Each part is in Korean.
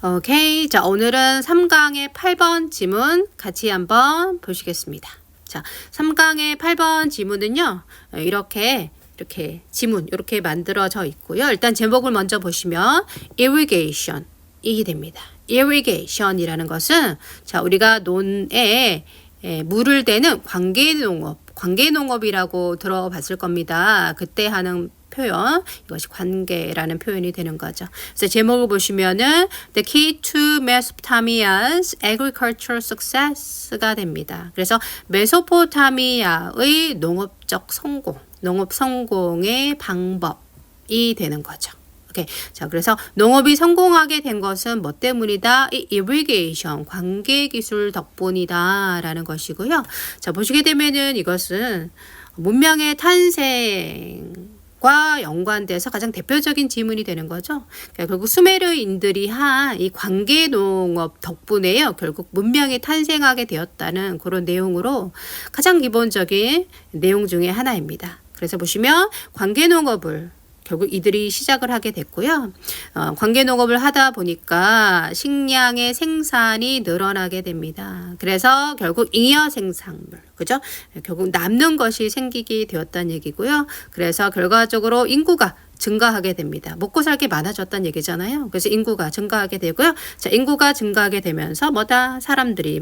오케이. 자, 오늘은 3강의 8번 지문 같이 한번 보시겠습니다. 자, 3강의 8번 지문은요. 이렇게 지문 이렇게 만들어져 있고요. 일단 제목을 먼저 보시면 irrigation 이 됩니다. irrigation이라는 것은 자, 우리가 논에 물을 대는 관계농업이라고 들어봤을 겁니다. 그때 하는 표현, 이것이 관계라는 표현이 되는 거죠. 그래서 제목을 보시면은 The Key to Mesopotamia's Agricultural Success가 됩니다. 그래서 메소포타미아의 농업적 성공, 농업 성공의 방법이 되는 거죠. 오케이. 자, 그래서 농업이 성공하게 된 것은 뭐 때문이다? 이 irrigation, 관계 기술 덕분이다라는 것이고요. 자, 보시게 되면은 이것은 문명의 탄생과 연관돼서 가장 대표적인 지문이 되는 거죠. 그러니까 결국 수메르인들이 한 이 관계 농업 덕분에요. 결국 문명이 탄생하게 되었다는 그런 내용으로 가장 기본적인 내용 중에 하나입니다. 그래서 보시면 관계 농업을 결국 이들이 시작을 하게 됐고요. 관계 농업을 하다 보니까 식량의 생산이 늘어나게 됩니다. 그래서 결국 잉여 생산물, 그죠? 결국 남는 것이 생기게 되었다는 얘기고요. 그래서 결과적으로 인구가 증가하게 됩니다. 먹고 살게 많아졌다는 얘기잖아요. 그래서 인구가 증가하게 되고요. 자, 인구가 증가하게 되면서 사람들이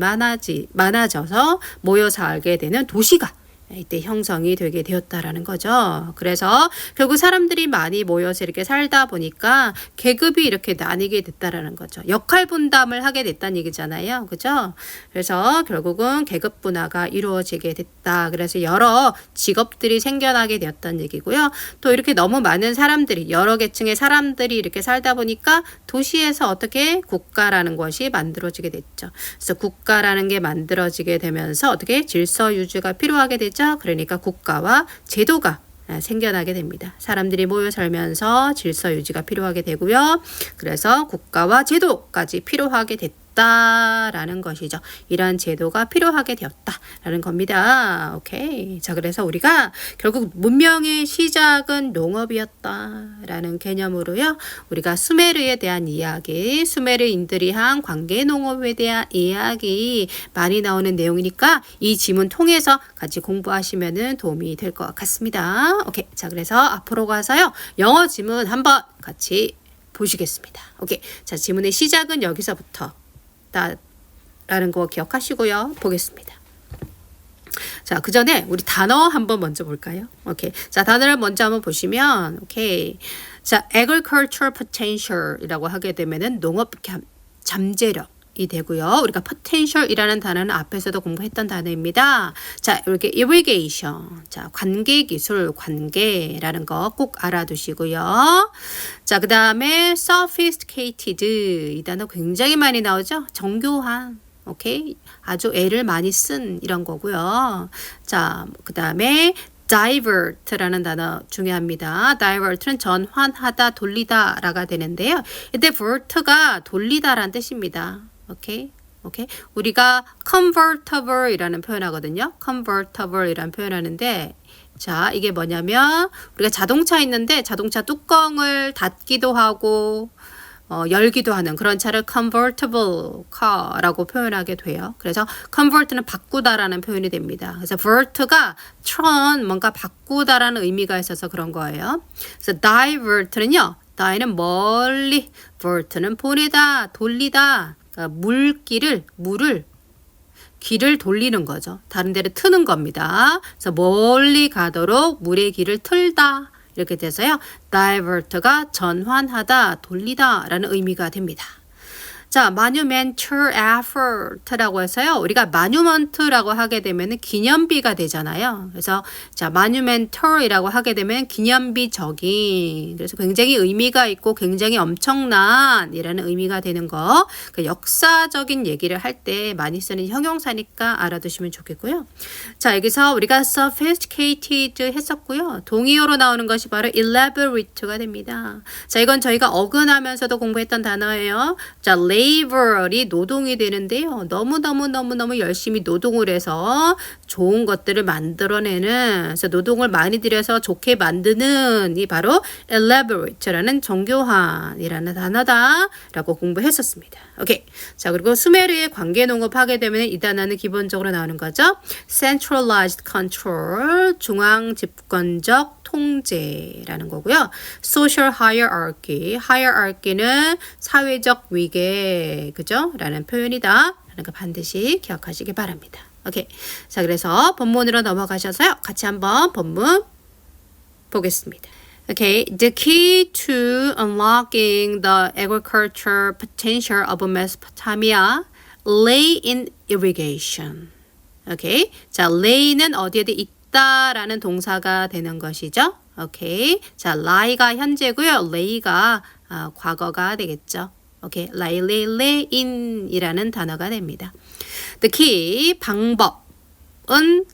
많아져서 모여 살게 되는 도시가 이때 형성이 되게 되었다라는 거죠. 그래서 결국 사람들이 많이 모여서 이렇게 살다 보니까 계급이 이렇게 나뉘게 됐다라는 거죠. 역할 분담을 하게 됐다는 얘기잖아요. 그죠? 그래서 결국은 계급 분화가 이루어지게 됐다. 그래서 여러 직업들이 생겨나게 되었다는 얘기고요. 또 이렇게 너무 많은 사람들이, 여러 계층의 사람들이 이렇게 살다 보니까 도시에서 어떻게 국가라는 것이 만들어지게 됐죠. 그래서 국가라는 게 만들어지게 되면서 어떻게 질서 유지가 필요하게 되죠. 그러니까 국가와 제도가 생겨나게 됩니다. 사람들이 모여 살면서 질서 유지가 필요하게 되고요. 그래서 국가와 제도까지 필요하게 됐다라는 것이죠. 이러한 제도가 필요하게 되었다라는 겁니다. 오케이. 자, 그래서 우리가 결국 문명의 시작은 농업이었다라는 개념으로요. 우리가 수메르에 대한 이야기, 수메르인들이 한 관계 농업에 대한 이야기 많이 나오는 내용이니까 이 지문 통해서 같이 공부하시면은 도움이 될 것 같습니다. 오케이. 자, 그래서 앞으로 가서요. 영어 지문 한번 같이 보시겠습니다. 오케이. 자, 지문의 시작은 여기서부터 라는 거 기억하시고요. 보겠습니다. 자, 그 전에 우리 단어 한번 먼저 볼까요? 오케이. 자, 단어를 먼저 한번 보시면, 오케이. 자, agricultural potential이라고 하게 되면은 농업 잠재력이 되고요. 우리가 potential이라는 단어는 앞에서도 공부했던 단어입니다. 자, 이렇게 irrigation. 자, 관계 기술, 관계라는 거 꼭 알아두시고요. 자, 그 다음에 sophisticated. 이 단어 굉장히 많이 나오죠? 정교한. 오케이. 아주 애를 많이 쓴 이런 거고요. 자, 그 다음에 divert라는 단어 중요합니다. divert는 전환하다, 돌리다 라가 되는데요. 이때 vert가 돌리다라는 뜻입니다. 오케이. 오케이. 우리가 convertible 이라는 표현하거든요. convertible 이라는 표현하는데 자, 이게 뭐냐면 우리가 자동차 있는데 자동차 뚜껑을 닫기도 하고 열기도 하는 그런 차를 convertible car라고 표현하게 돼요. 그래서 convert는 바꾸다라는 표현이 됩니다. 그래서 vert가 turn, 뭔가 바꾸다라는 의미가 있어서 그런 거예요. 그래서 divert는요. die는 멀리, vert는 보내다, 돌리다. 그러니까 길을 돌리는 거죠. 다른 데를 트는 겁니다. 그래서 멀리 가도록 물의 길을 틀다. 이렇게 돼서요. divert가 전환하다, 돌리다 라는 의미가 됩니다. 자, monumental effort라고 해서요. 우리가 monument라고 하게 되면 기념비가 되잖아요. 그래서 자, monumental이라고 하게 되면 기념비적인. 그래서 굉장히 의미가 있고 굉장히 엄청난 이라는 의미가 되는 거. 그 역사적인 얘기를 할 때 많이 쓰는 형용사니까 알아두시면 좋겠고요. 자, 여기서 우리가 sophisticated 했었고요. 동의어로 나오는 것이 바로 elaborate가 됩니다. 자, 이건 저희가 어근하면서도 공부했던 단어예요. 자, labor이 노동이 되는데요. 너무 열심히 노동을 해서 좋은 것들을 만들어내는, 그래서 노동을 많이 들여서 좋게 만드는 이 바로 elaborate라는 정교한이라는 단어다라고 공부했었습니다. 오케이. 자, 그리고 수메르의 관계 농업 하게 되면 이 단어는 기본적으로 나오는 거죠. centralized control, 중앙 집권적 통제라는 거고요. social hierarchy, hierarchy는 사회적 위계, 그죠? 라는 표현이다. 라는 거 반드시 기억하시기 바랍니다. 오케이. 자, 그래서 본문으로 넘어가셔서요. 같이 한번 본문 보겠습니다. Okay, the key to unlocking the agriculture potential of Mesopotamia lay in irrigation. Okay, 자, lay는 어디에 있다라는 동사가 되는 것이죠. 오케이, 자, lie가 현재고요, lay가 과거가 되겠죠. 오케이, lay in이라는 단어가 됩니다. The key, 방법은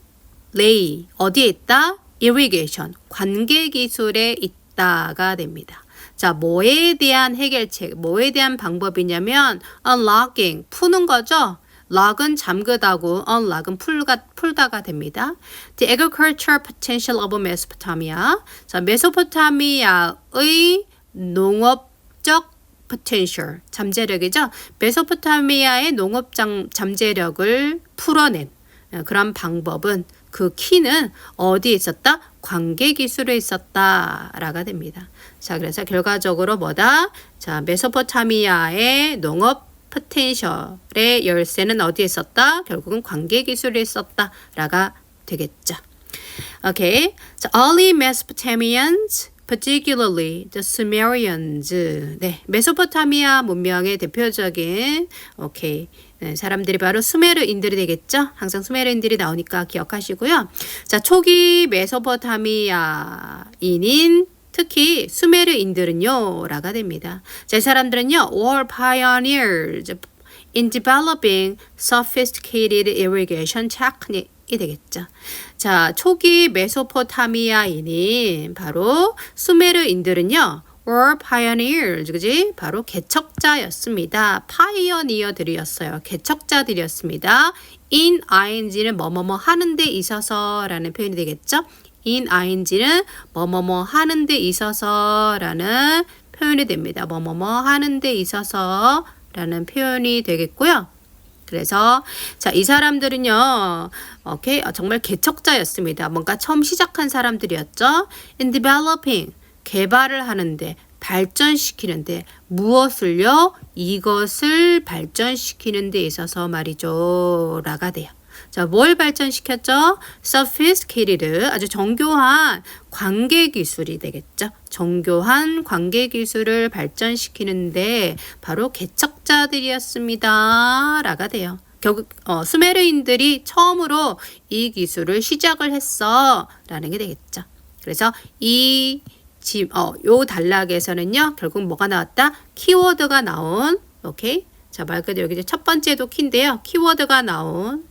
lay, 어디에 있다? irrigation, 관계 기술에 있다가 됩니다. 자, 뭐에 대한 해결책, 뭐에 대한 방법이냐면 unlocking, 푸는 거죠. lock은 잠그다고, unlock은 풀다가 됩니다. The agricultural potential of Mesopotamia. 자, 메소포타미아의 농업적 potential, 잠재력이죠. 메소포타미아의 농업 잠재력을 풀어낸 그런 방법은, 그 키는 어디에 있었다? 관계 기술에 있었다라가 됩니다. 자, 그래서 결과적으로 뭐다? 자, 메소포타미아의 농업 포텐셜의 열쇠는 어디에 있었다? 결국은 관계 기술에 있었다라가 되겠죠. 오케이. 자, early Mesopotamians, particularly the Sumerians. 네, 메소포타미아 문명의 대표적인 네, 사람들이 바로 수메르인들이 되겠죠. 항상 수메르인들이 나오니까 기억하시고요. 자, 초기 메소포타미아인인 특히 수메르인들은요, 라가 됩니다. 자, 이 사람들은요, were pioneers in developing sophisticated irrigation technique 이 되겠죠. 자, 초기 메소포타미아인인 바로 수메르인들은요, were pioneers, 그지? 바로 개척자였습니다. 파이어니어들이었어요. 개척자들이었습니다. in ing는 뭐뭐뭐 하는 데 있어서라는 표현이 되겠죠. in ing는 뭐뭐뭐 하는 데 있어서라는 표현이 됩니다. 뭐뭐뭐 하는 데 있어서라는 표현이 되겠고요. 그래서 자, 이 사람들은요, 정말 개척자였습니다. 뭔가 처음 시작한 사람들이었죠. in developing, 개발을 하는데, 발전시키는데, 무엇을요? 이것을 발전시키는 데 있어서 말이죠. 라가 돼요. 자, 뭘 발전시켰죠? sophisticated, 아주 정교한 관계 기술이 되겠죠. 정교한 관계 기술을 발전시키는데 바로 개척자들이었습니다. 라가 돼요. 결국 수메르인들이 처음으로 이 기술을 시작을 했어. 라는 게 되겠죠. 그래서 요 단락에서는요, 결국 뭐가 나왔다? 키워드가 나온, 오케이? 자, 말 그대로 여기 첫 번째도 키인데요. 키워드가 나온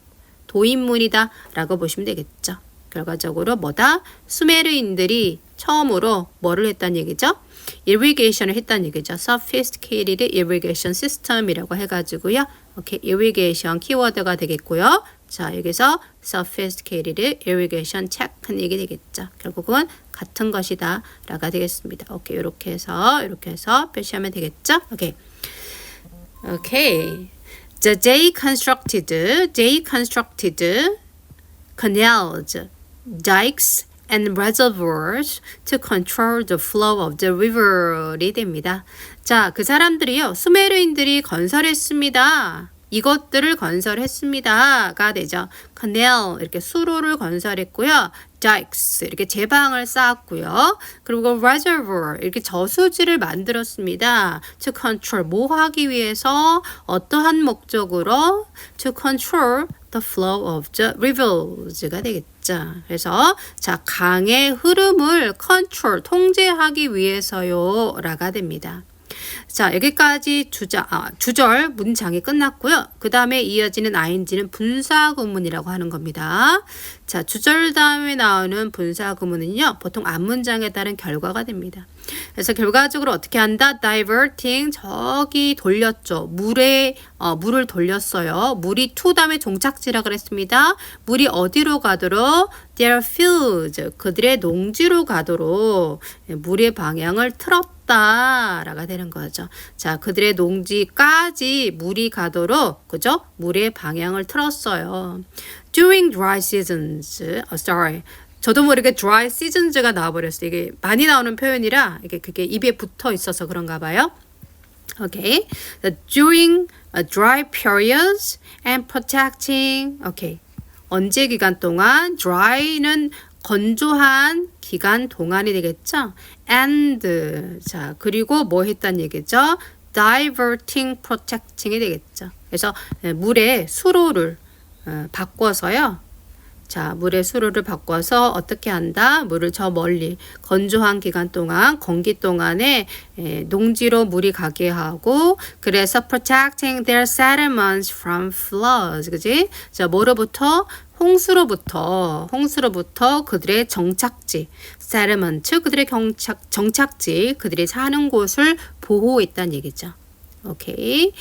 도입문이다 라고 보시면 되겠죠. 결과적으로 뭐다? 수메르인들이 처음으로 뭐를 했다는 얘기죠? irrigation을 했다는 얘기죠. sophisticated irrigation system이라고 해가지고요. 오케이, irrigation 키워드가 되겠고요. 자, 여기서 sophisticated irrigation technique이 되겠죠. 결국은 같은 것이다 라가 되겠습니다. 오케이, 이렇게 해서 표시하면 되겠죠. 오케이. They constructed canals, dikes, and reservoirs to control the flow of the river이 됩니다. 자, 그 사람들이요, 수메르인들이 건설했습니다. 이것들을 건설했습니다가 되죠. canal, 이렇게 수로를 건설했고요. dikes, 이렇게 제방을 쌓았고요. 그리고 reservoir, 이렇게 저수지를 만들었습니다. to control, 뭐 하기 위해서? 어떠한 목적으로? to control the flow of the rivers가 되겠죠. 그래서 자, 강의 흐름을 control, 통제하기 위해서요 라가 됩니다. 자, 여기까지 주절 문장이 끝났고요. 그 다음에 이어지는 ing는 분사구문이라고 하는 겁니다. 자, 주절 다음에 나오는 분사구문은요, 보통 앞문장에 따른 결과가 됩니다. 그래서 결과적으로 어떻게 한다? diverting, 저기 돌렸죠. 물을 돌렸어요. 물이 to 다음에 종착지라 그랬습니다. 물이 어디로 가도록? their fields, 그들의 농지로 가도록 물의 방향을 틀었다 라가 되는 거죠. 자, 그들의 농지까지 물이 가도록, 그죠? 물의 방향을 틀었어요. During dry seasons, 저도 모르게 dry seasons가 나와버렸어요. 이게 많이 나오는 표현이라 그게 입에 붙어 있어서 그런가 봐요. Okay. During dry periods and protecting. Okay. 언제 기간 동안? dry는 건조한 기간 동안이 되겠죠. and 자, 그리고 뭐 했단 얘기죠? diverting, protecting이 되겠죠. 그래서 물의 수로를 바꿔서요. 자, 물의 수로를 바꿔서 어떻게 한다? 물을 저 멀리 건조한 기간 동안, 건기 동안에 농지로 물이 가게 하고, 그래서 protecting their settlements from floods, 그지? 자, 뭐로부터? 홍수로부터 그들의 정착지, settlement, 그들의 정착지, 그들이 사는 곳을 보호했다는 얘기죠. 오케이.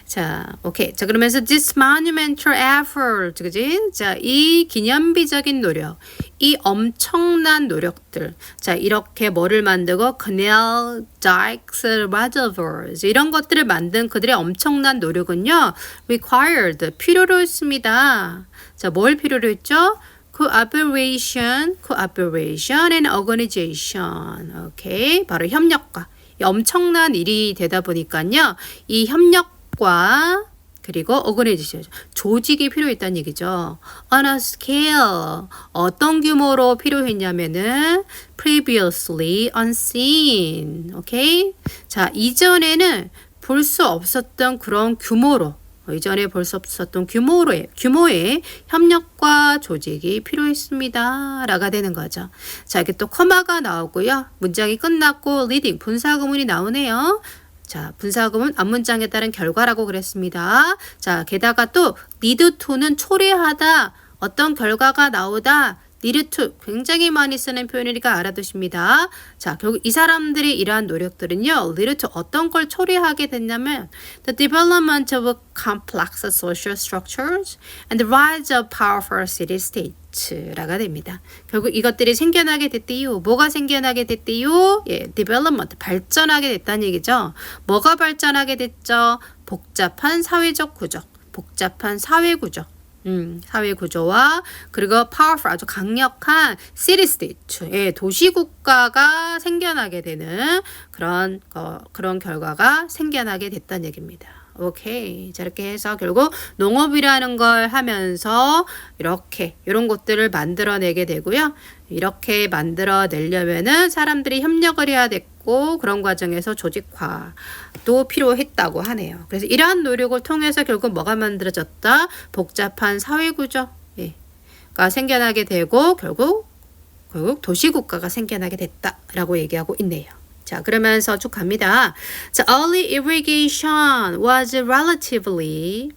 자, 오케이. 자, 그러면서 this monumental effort, 그지? 자, 이 기념비적인 노력, 이 엄청난 노력들. 자, 이렇게 뭐를 만들고 canal, dikes, reservoirs 이런 것들을 만든 그들의 엄청난 노력은요, required, 필요로 했습니다. 자, 뭘 필요로 했죠? cooperation and organization. 오케이. 바로 협력과. 엄청난 일이 되다 보니까요. 이 협력과 그리고 organization, 조직이 필요했다는 얘기죠. On a scale, 어떤 규모로 필요했냐면은 previously unseen. 오케이? 자, 이전에는 볼 수 없었던 그런 규모로, 이전에 볼 수 없었던 규모의 협력과 조직이 필요했습니다. 라가 되는 거죠. 자, 이렇게 또 커마가 나오고요. 문장이 끝났고 leading, 분사구문이 나오네요. 자, 분사구문 앞문장에 따른 결과라고 그랬습니다. 자, 게다가 또 lead to는 초래하다, 어떤 결과가 나오다, lead to 굉장히 많이 쓰는 표현이니까 알아두십니다. 자, 결국 이 사람들이 이러한 노력들은요, lead to 어떤 걸 초래하게 됐냐면 the development of complex social structures and the rise of powerful city-states라가 됩니다. 결국 이것들이 생겨나게 됐대요. 뭐가 생겨나게 됐대요? 예, development, 발전하게 됐다는 얘기죠. 뭐가 발전하게 됐죠? 복잡한 사회적 구조, 복잡한 사회 구조. 사회 구조와 그리고 powerful, 아주 강력한 city state, 예, 도시 국가가 생겨나게 되는 그런 결과가 생겨나게 됐다는 얘기입니다. 오케이. 자, 이렇게 해서 결국 농업이라는 걸 하면서 이런 것들을 만들어내게 되고요. 이렇게 만들어내려면은 사람들이 협력을 해야 됐고, 그런 과정에서 조직화도 필요했다고 하네요. 그래서 이러한 노력을 통해서 결국 뭐가 만들어졌다? 복잡한 사회구조, 가 생겨나게 되고, 결국 도시국가가 생겨나게 됐다라고 얘기하고 있네요. 자, 그러면서 쭉 갑니다. 자, early irrigation was relatively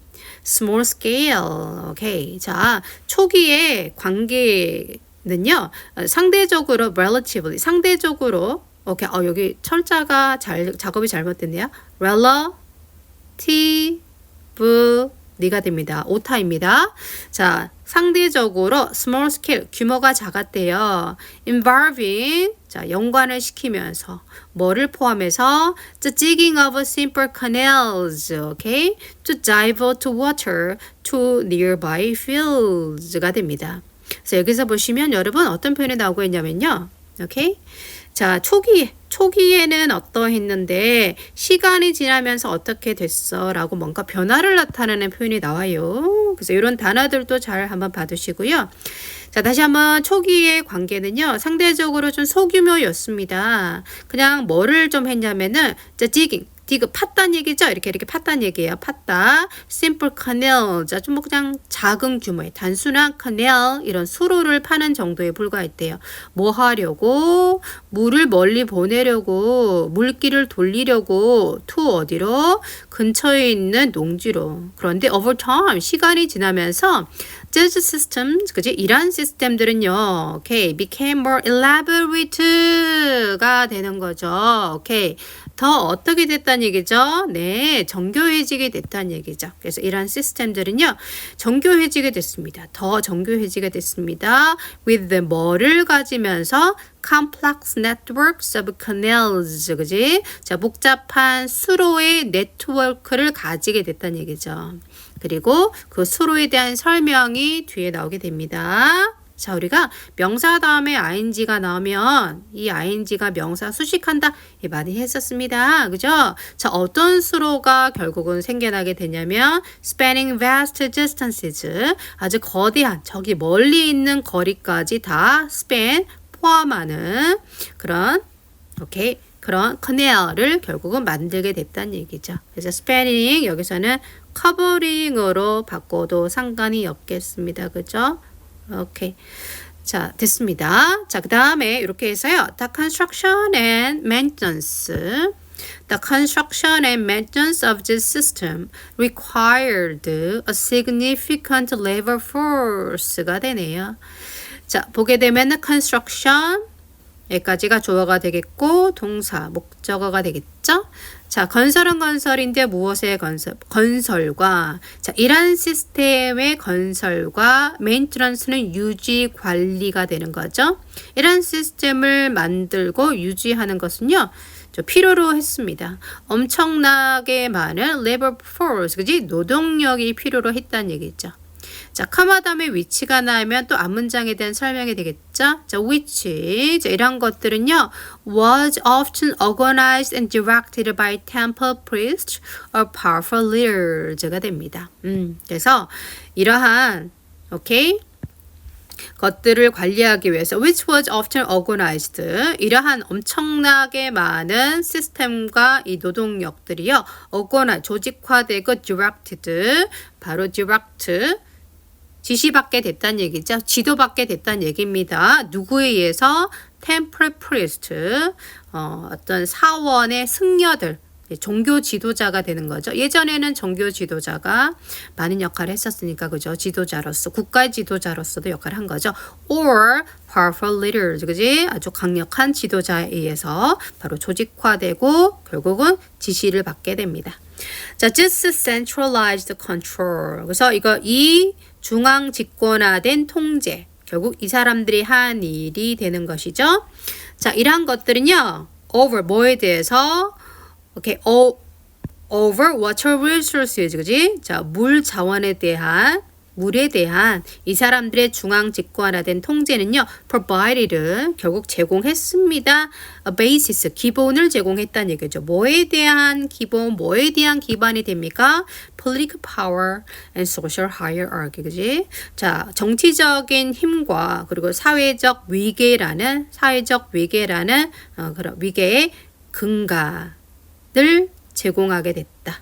small scale. 오케이. 자, 초기에 관계는요, 상대적으로 relatively, 상대적으로, 오케이. 여기 철자가 작업이 잘못됐네요. relatively가 됩니다. 오타입니다. 자, 상대적으로 small scale, 규모가 작았대요. involving, 자, 연관을 시키면서 뭐를 포함해서 the digging of simple canals, okay, to divert water to nearby fields가 됩니다. 그래서 여기서 보시면 여러분 어떤 표현이 나오고 있냐면요. 오케이? 자, 초기에는 어떠했는데 시간이 지나면서 어떻게 됐어? 라고 뭔가 변화를 나타내는 표현이 나와요. 그래서 이런 단어들도 잘 한번 봐두시고요. 자, 다시 한번 초기의 관계는요, 상대적으로 좀 소규모였습니다. 그냥 뭐를 좀 했냐면은, digging, dig 팠단 얘기죠. 이렇게 팠단 얘기예요. 팠다. simple canal. 자, 좀 뭐 그냥 작은 규모의 단순한 canal 이런 수로를 파는 정도에 불과했대요. 뭐 하려고? 물을 멀리 보내려고, 물길을 돌리려고, to 어디로? 근처에 있는 농지로. 그런데 over time 시간이 지나면서 these systems, 그지? 이러한 시스템들은요, okay, became more elaborate가 되는 거죠. 오케이. 더 어떻게 됐다는 얘기죠? 네, 정교해지게 됐다는 얘기죠. 그래서 이러한 시스템들은요, 정교해지게 됐습니다. 더 정교해지게 됐습니다. with the 뭐를 가지면서 complex networks of canals, 그지? 자, 복잡한 수로의 네트워크를 가지게 됐다는 얘기죠. 그리고 그 수로에 대한 설명이 뒤에 나오게 됩니다. 자, 우리가 명사 다음에 ing가 나오면 이 ing가 명사 수식한다 많이 했었습니다. 그죠? 자, 어떤 수로가 결국은 생겨나게 되냐면 spanning vast distances, 아주 거대한 저기 멀리 있는 거리까지 다 span 포함하는 그런 오케이 그런 커넬을 결국은 만들게 됐다는 얘기죠. 그래서 spanning 여기서는 covering으로 바꿔도 상관이 없겠습니다. 그죠? 오케이. 자, 됐습니다. 자, 그 다음에 이렇게 해서요. The construction and maintenance. The construction and maintenance of this system required a significant labor force가 되네요. 자, 보게 되면 construction 여기까지가 주어가 되겠고 동사, 목적어가 되겠죠? 자, 건설은 건설인데 무엇의 건설? 건설과 자, 이러한 시스템의 건설과 메인트런스는 유지 관리가 되는 거죠. 이러한 시스템을 만들고 유지하는 것은요. 필요로 했습니다. 엄청나게 많은 labor force, 그지? 노동력이 필요로 했다는 얘기죠. 자, 카마 다음에 위치가 나오면 또 앞문장에 대한 설명이 되겠죠? 자, which. 자, 이런 것들은요, was often organized and directed by temple priests or powerful leaders가 됩니다. 그래서 이러한, 오케이? 것들을 관리하기 위해서 which was often organized 이러한 엄청나게 많은 시스템과 이 노동력들이요 조직화되고 directed 바로 direct 지시받게 됐다는 얘기죠. 지도받게 됐다는 얘기입니다. 누구에 의해서? temple priest 어떤 사원의 승려들 종교 지도자가 되는 거죠. 예전에는 종교 지도자가 많은 역할을 했었으니까 그죠. 지도자로서 국가의 지도자로서도 역할을 한 거죠. or powerful leaders 그지? 아주 강력한 지도자에 의해서 바로 조직화되고 결국은 지시를 받게 됩니다. 자, this centralized control. 그래서 이 중앙 집권화된 통제. 결국 이 사람들이 한 일이 되는 것이죠. 자, 이러한 것들은요. over 뭐에 대해서 오케이, over water resources, 그지? 자, 물 자원에 대한, 물에 대한 이 사람들의 중앙 집권화된 통제는요, provided, 결국 제공했습니다. A basis, 기본을 제공했다는 얘기죠. 뭐에 대한 기본, 뭐에 대한 기반이 됩니까? Political power and social hierarchy, 그지? 자, 정치적인 힘과 그리고 사회적 위계라는 그런 위계의 근간을 제공하게 됐다.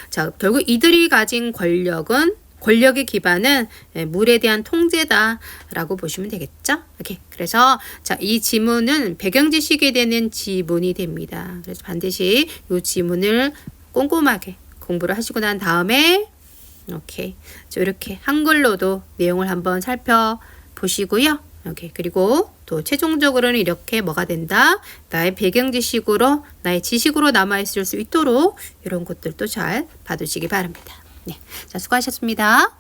자, 결국 이들이 가진 권력의 기반은 물에 대한 통제다라고 보시면 되겠죠? 오케이. 그래서 자, 이 지문은 배경 지식에 되는 지문이 됩니다. 그래서 반드시 이 지문을 꼼꼼하게 공부를 하시고 난 다음에 오케이. 이렇게 한글로도 내용을 한번 살펴보시고요. 오케이. 그리고 또 최종적으로는 이렇게 뭐가 된다? 나의 배경 지식으로, 나의 지식으로 남아있을 수 있도록 이런 것들도 잘 봐두시기 바랍니다. 네. 자, 수고하셨습니다.